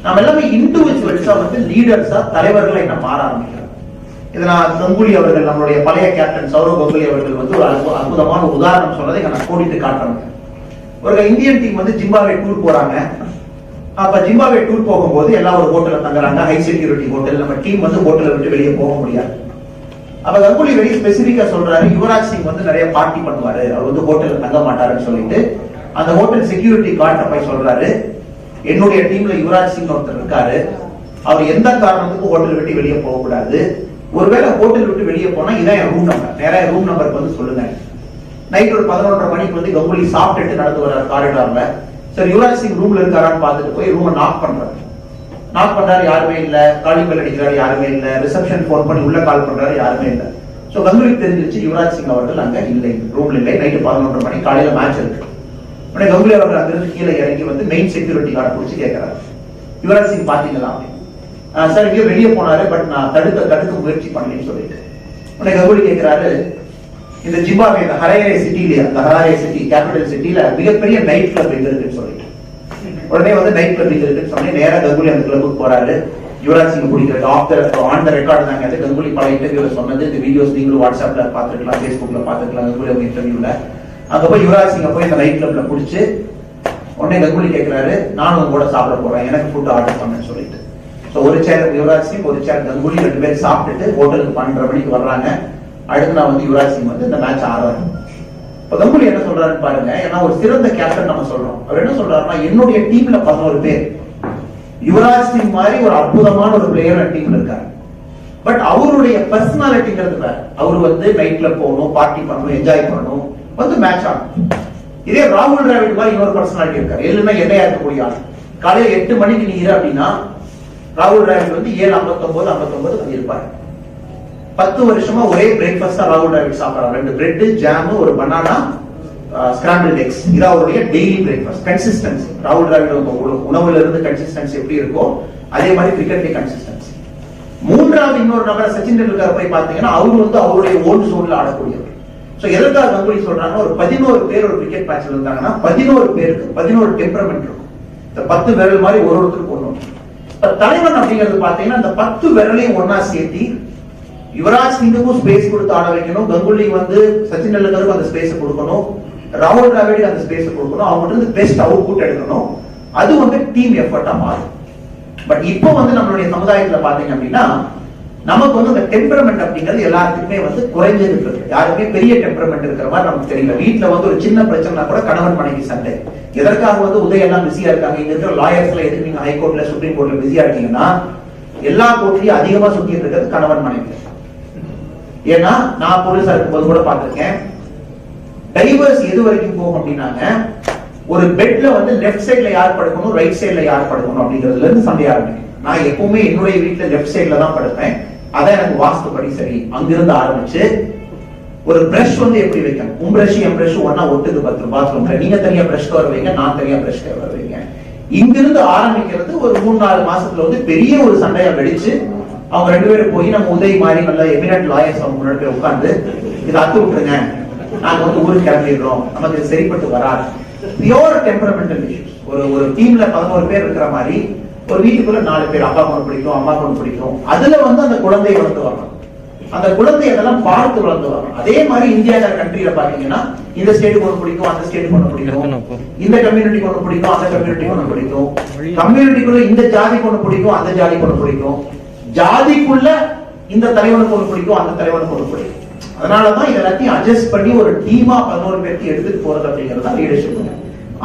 நாம எல்லாமே இண்டிவிஜுவல்ஸா வந்து லீடர்ஸா தலைவர்களை என்ன மாற ஆரம்பிக்கிறோம். இதை நான் கங்குலி அவர்கள், நம்மளுடைய பழைய கேப்டன் சௌரவ் கங்குலி அவர்கள் வந்து ஒரு அற்புதமான உதாரணம் சொன்னதை நான் கோடிட்டு காட்டுறேன். ஒரு இந்தியன் டீம் வந்து ஜிம்பாப்வே டூர் போறாங்க. அப்ப ஜிம்பாப்வே டூர் போகும்போது எல்லாம் ஒரு ஹோட்டல்ல தங்குறாங்க, ஹை செக்யூரிட்டி ஹோட்டல். நம்ம டீம் வந்து ஹோட்டலை விட்டு வெளியே போக முடியாது. அப்ப கங்குலி வெரி ஸ்பெசிபிக்கா சொல்றாரு, யுவராஜ் சிங் வந்து நிறைய பார்ட்டி பண்ணுவாரு, அவர் வந்து ஹோட்டல்ல தங்க மாட்டாருன்னு சொல்லிட்டு அந்த ஹோட்டல் செக்யூரிட்டி கார்ட்ட போய் சொல்றாரு, என்னுடைய டீம்ல யுவராஜ் சிங் ஒருத்தர் இருக்காரு, அவர் எந்த காரணத்துக்கும் ஹோட்டல் விட்டு வெளியே போக கூடாது. ஒருவேளை ஹோட்டல் விட்டு வெளியே போனா இதான் என் ரூம் நம்பர், நேரா ரூம் நம்பருக்கு வந்து சொல்லுங்க. நைட் ஒரு 11:30 மணிக்கு வந்து கங்குலி சாப்பிட்டுட்டு நடந்து வர காரிடார்ல, சரி யுவராஜ் சிங் ரூம்ல இருக்காரான்னு பார்த்துட்டு போய் ரூமை நாக் பண்றாரு. நாக் பண்றாரு, யாருமே இல்ல. காலிங் பெல் அடிக்கிறாரு, யாருமே இல்ல. ரிசப்ஷன் போன் பண்ணி உள்ள கால் பண்றாரு, யாருமே இல்ல. சோ கங்குலிக்கு தெரிஞ்சிருச்சு யுவராஜ் சிங் அவர்கள் அங்க இல்லை, ரூம்ல இல்லை. நைட்டு 11:30 மணி, காலையில மேட்ச் இருக்கு. உடனே கங்குலி அவர்கள் அங்கிருந்து கீழே இறங்கி வந்து மெயின் செக்யூரிட்டி கார்டு பிடிச்சி கேட்கிறாரு, யுவராஜ் சிங் பாத்தீங்களா? சார் இங்கே வெளியே போனாரு, பட் நான் தடுக்க முயற்சி பண்ணலன்னு சொல்லிட்டு. உடனே கங்குலி கேட்கிறாரு, இந்த ஜிம்பாப்வே ஹராரே சிட்டில, அந்த ஹராரே சிட்டி கேபிட்டல் சிட்டில மிகப்பெரிய நைட் கிளப் எங்க இருக்குன்னு சொல்லிட்டு, உடனே வந்து நைட் கிளப் எங்க இருக்குன்னு சொல்லி நேரா கங்குலி அந்த கிளப்புக்கு போறாரு. யுவராஜ் சிங் பிடிக்கிறது ஆன் த ரெக்கார்டு தாங்க. அது கங்குலி பல இன்டர்வியூல சொன்னது. இந்த வீடியோஸ் நீங்களும் வாட்ஸ்அப்ல பாத்துக்கலாம், பேஸ்புக்ல பாத்துக்கலாம். கங்குலி அவங்க இன்டர்வியூல அங்க போய் யுவராஜ் சிங்க போய் அந்த நைட் கிளப்ல பிடிச்சு உடனே கங்குலி கேட்கிறாரு, நானும் உங்க கூட சாப்பிட போறேன், எனக்கு ஃபுட் ஆர்டர் பண்ணேன்னு சொல்லிட்டு. சோ ஒரு சேர் யுவராஜ் சிங், ஒரு சேர் கங்குலி, 2 பேரும் சாப்பிட்டுட்டு ஹோட்டலுக்கு 12:30 மணிக்கு வர்றாங்க. அடுத்து நான் வந்து யுவராஜ் சிங் வந்து இந்த மேட்ச் ஆடுறாரு. இப்ப கங்குலி என்ன சொல்றாருன்னு பாருங்க. ஏன்னா ஒரு சிறந்த கேப்டன் நம்ம சொல்றோம். அவர் என்ன சொல்றாருன்னா, என்னுடைய டீம்ல 11 பேர், யுவராஜ் சிங் மாதிரி ஒரு அற்புதமான ஒரு பிளேயர் டீம்ல இருக்காரு. பட் அவருடைய பர்சனாலிட்டிங்கிறது வேற. அவர் வந்து நைட் கிளப் போகணும், பார்ட்டி பண்ணணும், என்ஜாய் பண்ணணும், வந்து மேட்ச் ஆகணும். இதே ராகுல் டிராவிட் மாதிரி இன்னொரு பர்சனாலிட்டி இருக்காரு. எல்லுன்னா என்னையா இருக்கக்கூடிய ஆள். காலையில 8 மணிக்கு நீ அப்படின்னா ராகுல் டிராவிட் வந்து 7:59 வந்து இருப்பாரு. 10 வருஷமா ஒரே பிரேக்ஃபாஸ்ட் தான் ராகுல் டிராவிட் சாப்பிடுறாரு. 2 பிரெட், ஜாம், ஒரு பனானா, ஸ்கிராம்பிள்ட் எக்ஸ். இது அவருடைய டெய்லி பிரேக்ஃபாஸ்ட். கன்சிஸ்டன்சி. ராகுல் டிராவிட் உணவுல இருந்து கன்சிஸ்டன்சி எப்படி இருக்கோ அதே மாதிரி கிரிக்கெட்லயே கன்சிஸ்டன்சி. மூன்றாவது இன்னொரு நபர் சச்சின் டெண்டுல்கர் போய் பாத்தீங்கன்னா அவர் வந்து அவருடைய ஓன் ஜோன்ல ஆடக்கூடியவர். சோ எதற்காக கங்குலி சொல்றாங்க, ஒரு 11 பேர் ஒரு கிரிக்கெட் மேட்ச்ல இருந்தாங்கன்னா 11 பேருக்கு 11 டெம்பரமெண்ட் இருக்கும். இந்த 10 விரல் மாதிரி ஒருத்தருக்கு ஒண்ணு. தலைவன் அப்படிங்கிறது பாத்தீங்கன்னா இந்த 10 விரலையும் ஒன்னா சேர்த்தி யுவராஜ் சிங்குக்கும் ஸ்பேஸ் கொடுத்து ஆட வைக்கணும். கங்குலி வந்து சச்சின் டெண்டுல்கருக்கு அந்த ஸ்பேஸ் கொடுக்கணும். ராகுல் டிராவிட் அந்த ஸ்பேஸ் கொடுக்கணும். அவங்க வந்து பெஸ்ட் அவுட்புட் எடுக்கணும். அது வந்து டீம் எஃபர்ட்டா மாறும். பட் இப்போ வந்து நம்மளுடைய சமுதாயத்துல பாத்தீங்க அப்படின்னா நமக்கு வந்து அந்த டெம்பரமெண்ட் அப்படிங்கிறது எல்லாத்துக்குமே வந்து குறைஞ்சிட்டு இருக்கு. யாருமே பெரிய டெம்பரமெண்ட் இருக்கிற மாதிரி நமக்கு தெரியல. வீட்டுல வந்து ஒரு சின்ன பிரச்சனை கூட கணவன் மனைவி சண்டை. எதற்காக வந்து உதயெல்லாம் பிஸியா இருக்காங்க. இங்க இருக்கிற லாயர்ஸ்ல எதுக்கு நீங்க ஹைகோர்ட்ல சுப்ரீம் கோர்ட்ல பிஸியா இருக்கீங்கன்னா எல்லா கோர்ட்லயும் அதிகமா சுத்திட்டு இருக்கிறது கணவன் மனைவி. ஏன்னா நான் போலீஸா இருக்கும்போது கூட பார்த்திருக்கேன், டைவர்ஸ் எது வரைக்கும் போகும் அப்படின்னாங்க, ஒரு பெட்ல வந்து லெஃப்ட் சைட்ல யார் படுக்கணும், ரைட் சைட்ல யார் படுக்கணும் அப்படிங்கிறதுல இருந்து சண்டை ஆரம்பிக்கும். நான் எப்பவுமே என்னுடைய வீட்டுல லெஃப்ட் சைட்ல தான் படுப்பேன். அதான் எனக்கு வாஸ்துப்படி சரி. அங்கிருந்து ஆரம்பிச்சு ஒரு பிரஷ் வந்து எப்படி வைக்கணும், உன் பிரஷ் என் பிரஷ் ஒன்னா ஒட்டுக்கு பாத்ரூம்ல, நீங்க தனியா பிரஷ் கவர் வைங்க, நான் தனியா பிரஷ் கவர் வைங்க. இங்கிருந்து ஆரம்பிக்கிறது ஒரு 3-4 மாசத்துல வந்து பெரிய ஒரு சண்டையா வெடிச்சு அவங்க 2 பேரும் போய் நம்ம உதவி மாதிரி நல்ல எமினன்ட் லாயர்ஸ் அவங்க முன்னாடி போய் உட்கார்ந்து இதை அத்து விட்டுருங்க, நாங்க வந்து ஊருக்கு கிளம்பிடுறோம், நமக்கு இது சரிப்பட்டு வராது. Pure temperamental issues. ஒரு டீம்ல 11 பேர் இருக்கிற மாதிரி ஒரு வீட்டுக்குள்ள 4 பேர், அப்பா ஒன்று பிடிக்கும், அம்மா ஒன்று பிடிக்கும். அதுல வந்து அந்த குழந்தை வளர்ந்து வரணும். அந்த குழந்தை அதெல்லாம் பார்த்து வளர்ந்து வரணும். அதே மாதிரி இந்தியா கண்ட்ரியில பாத்தீங்கன்னா இந்த ஸ்டேட்டுக்கு ஒன்று பிடிக்கும், அந்த ஸ்டேட்டுக்கு ஒன்று பிடிக்கும், இந்த கம்யூனிட்டிக்கு ஒன்று பிடிக்கும், அந்த கம்யூனிட்டிக்கு ஒன்று பிடிக்கும், கம்யூனிட்டிக்குள்ள இந்த ஜாதிக்கு ஒன்று பிடிக்கும், அந்த ஜாதிக்கு ஒன்று பிடிக்கும், ஜாதிக்குள்ள இந்த தலைவனுக்கு ஒன்று பிடிக்கும், அந்த தலைவனுக்கு ஒன்று பிடிக்கும். அதனாலதான் இதெல்லாத்தையும் அட்ஜஸ்ட் பண்ணி ஒரு டீமா 11 பேருக்கு எடுத்துட்டு போறது அப்படிங்கிறது லீடர்ஷிப்.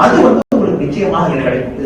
அது வந்து உங்களுக்கு நிச்சயமாக கிடைக்கும்.